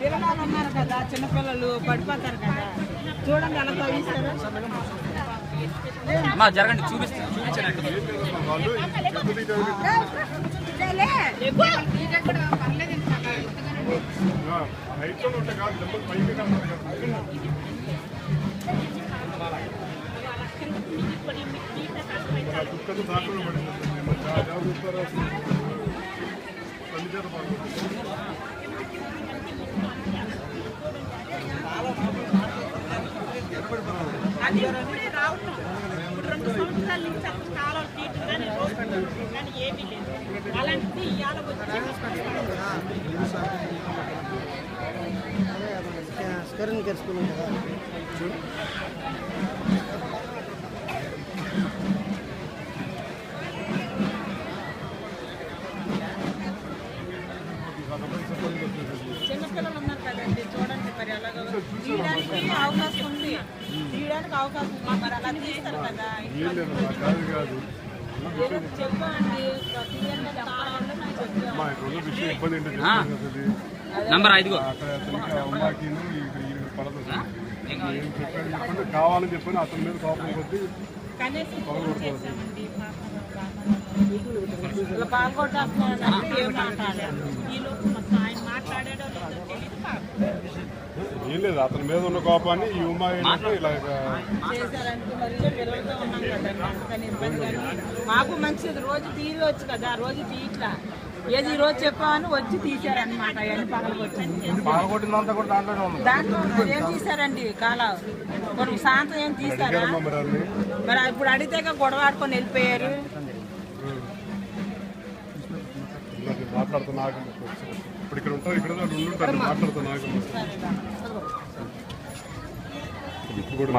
పిల్లలు ఉన్నారు కదా, చిన్నపిల్లలు పడిపోతారు కదా, చూడండి ఎలా తవ్విస్తారు. జరగండి, చూపించండి. అది ఇప్పుడే రావటం, 2 సంవత్సరాల నుంచి అప్పుడు కాలం తీటుగా నేను రోజు కానీ ఏమీ లేదు. అలాంటిది ఇవాళ వచ్చి చిన్నపిల్లలు ఉన్నారు కదండి, చూడండి మరి అలాగే తీయడానికి అవకాశం ఉంది, తీయడానికి అవకాశం ఉంది. మరి అలా తీస్తారు కదా, చెప్పండి. నంబర్ 5 కావాలని చెప్పని అతని మీద కోపం కొద్ది ఏం లేదు, అతని మీద ఉన్న కోపాన్ని ఈ ఉమా మాకు మంచిది, రోజు తీయవచ్చు కదా, రోజు తీయట్లా. ఏది రోజు చెప్పామని వచ్చి తీశారనమాట. దాంట్లో ఏం తీశారండి కాలం కొన్ని సాయంత్రం ఏం తీశారా? మరి ఇప్పుడు అడిగితే గొడవ ఆడుకొని వెళ్ళిపోయారు. మాట్లాడుతున్నా ఇప్పుడు ఇక్కడ ఉంటారు, ఇక్కడ మాట్లాడుతున్నా.